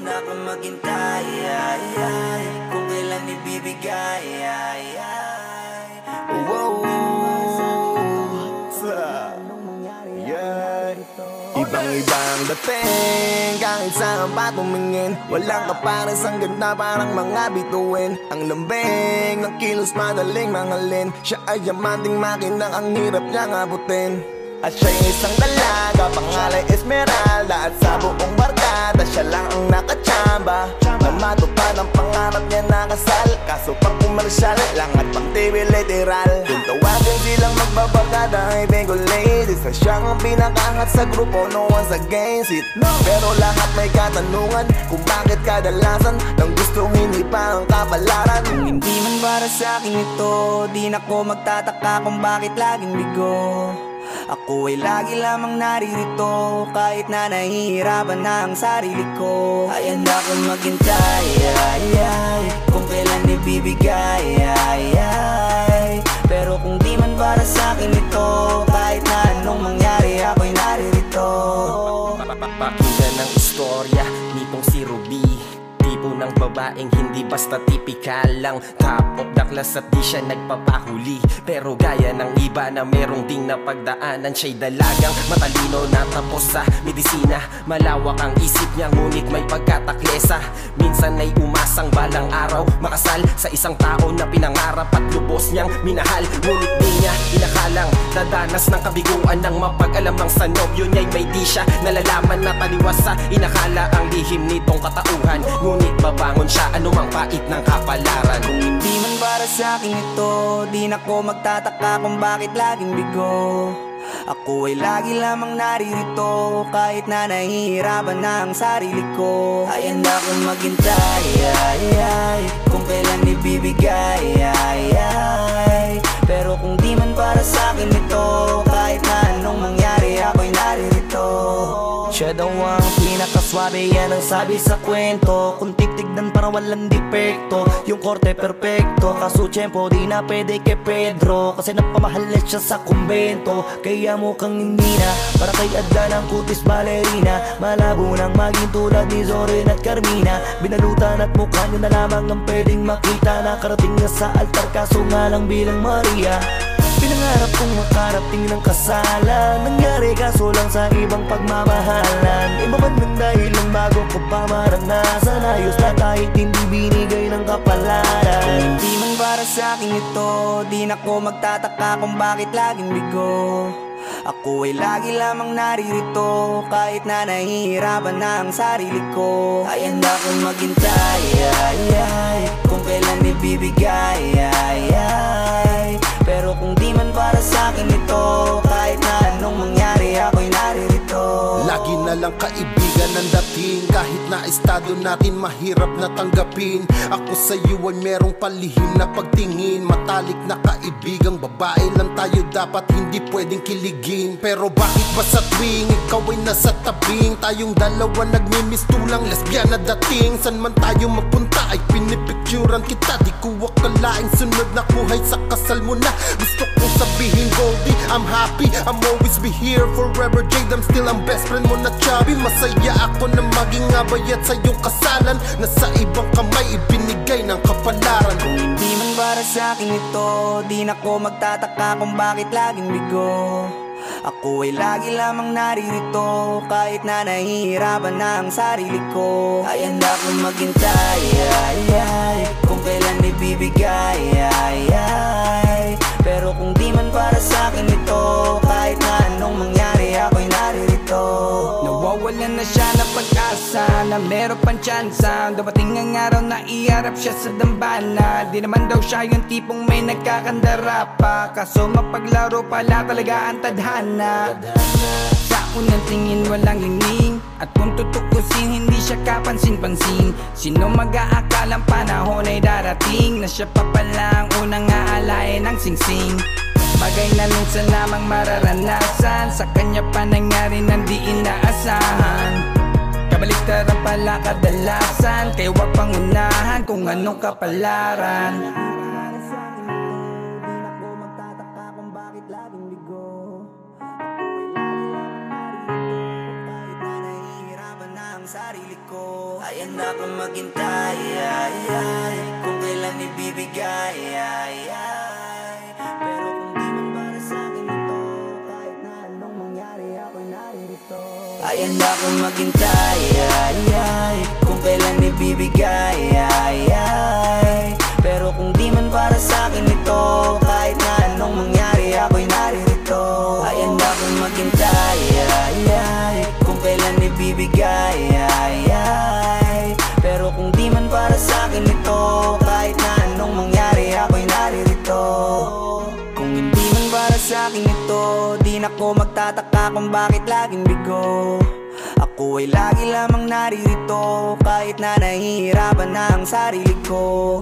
handa kang maghintay, kung kailan ibibigay, wow. Ibang-ibang dating, kahit saan pa tumingin. Walang kapares, ang ganda parang mga bituin. Ang lambing ng kilos, madaling mangalin. Siya ay yamanting makina, ang hirap niyang abutin. At siya'y isang dalaga, pangalan Esmeralda. At sa buong barkada, siya lang ang nakachamba na matupad ang pangarap niya na kasal. Kaso pang komersyal lang at pang TV literal. Kung tawagin silang magbabarkada ay bingo ladies, na siyang ang pinakaangat sa grupo, no one's against it. Pero lahat may katanungan kung bakit kadalasan nang gusto hindi pa ang kapalaran. Kung hindi man para sa akin ito, di na ko magtataka kung bakit laging bigo. Ako ay lagi lamang naririto, kahit na nahihirapan na ang sarili ko. Ay handa kong maghintay, kung kailan ibibigay, pero kung di man para sa akin ito, kahit na anong mangyari, ako'y naririto. Pakinggan ang istorya nitong si Ruby, tipo ng babaeng hindi basta tipikal lang. Top of the class at di siya nagpapahuli, pero gaya ng iba na merong ding napagdaanan. Siya'y dalagang matalino na tapos sa medisina. Malawak ang isip niya ngunit may pagkataklesa. Minsan ay umasang balang araw makasal sa isang tao na pinangarap at lubos niyang minahal. Ngunit di niya inakalang dadanas ng kabiguan ng mapag-alam ng sa nobyo niya'y may di siya nalalaman na taliwas sa inakala ang lihim nitong katauhan. Ngunit babangon siya anumang pait ng kapalaran. Kung hindi man para sa akin ito, di na ko magtataka kung bakit laging bigo. Ako ay lagi lamang naririto, kahit na nahihirapan na ang sarili ko. Ay handa kong maghintay, kung kailan ibibigay, pero kung di man para sa akin ito, kahit na anong mangyari, ako'y naririto. Siya daw ang pinakaswabe, yan ang sabi sa kwento. Kung titignan para walang depekto, yung korte perfecto. Kaso tiyempo di na pwede kay Pedro, kasi napamahalit siya sa kumbento. Kaya mukhang hindi na para kay Adlan ang kutis balerina. Malabo nang maging tulad ni Zorin at Carmina. Binalutan at mukha niya na lamang ang pwedeng makita. Nakarating na sa altar kaso nga lang bilang Maria. Pinangarap kong makarating ng kasalan, nangyari kaso lang sa ibang pagmamahalan. Iba man ng dahilan bago ko pa maranasan, ayos na kahit hindi binigay ng kapalaran. Kung hindi man para sa akin ito, di na ko magtataka kung bakit laging bigo. Ako ay lagi lamang naririto, kahit na nahihirapan na ang sarili ko. Ay handa kong maghintay, kung kailan ibibigay, pero kung di man para sa akin ito, kahit na anong mangyari, ako'y naririto. Lagi na lang kaibigan ang dating, kahit na estado natin mahirap na tanggapin. Ako sa iyo ay merong palihim na pagtingin. Matalik na kaibigang babae lang tayo, dapat hindi pwedeng kiligin. Pero bakit ba sa tuwing ikaw ay nasa tabing, tayong dalawa nagmimiss tulang lesbiana dating. San man tayo mapunta ay pinipicturan kita, di ko akalaing sunod na buhay sa kasal mo na. Gusto kong sabihin Goldie, I'm happy, I'm always be here forever. Jade, I'm still ang best friend mo na chubby. Masaya ako na maging abay at sa iyong kasalan, na sa ibang kamay ibinigay ng kapalaran. Kung hindi man para sa akin ito, di na ko magtataka kung bakit laging bigo. Ako ay lagi lamang naririto, kahit na nahihirapan na ang sarili ko. Ay handa kong maghintay, kung kailan ibibigay, pero kung di man para sa akin ito, kahit na anong mangyari, ako'y naririto. Nawawalan na siya ng pag-asa na meron pang tsansa. Dumating ang araw na iharap siya sa dambana. Di naman daw siya yung tipong may nagkakandara pa, kaso mapaglaro pala talaga ang tadhana. Sa unang tingin walang hinging, at kung tutukusin hindi siya kapansin-pansin. Sino mag-aakalang panahon ay darating, na siya pa pala ang unang aalain ng singsing. Bagay na minsan lamang mararanasan, sa kanya pa nangyari nang di inaasahan. Kabaliktaran pala kadalasan, kaya wag pangunahan kung anong kapalaran. Sarili ko, ay na akong maghintay, kung kailan ibibigay, pero kung di man para sa'kin ito, kahit na anong mangyari ako'y naririto. Ayan na akong maghintay, kung kailan ibibigay, pero kung di man para sa'kin ito, kahit na anong mangyari ako'y naririto. Ayan na akong maghintay, kung kailan ibibigay, pero kung di man para sa'kin ito, kahit na anong mangyari ako'y naririto. Kung hindi man para sa'kin ito, di na ko magtataka kung bakit laging bigo. Ako ay lagi lamang naririto, kahit na nahihirapan na ang sarili ko.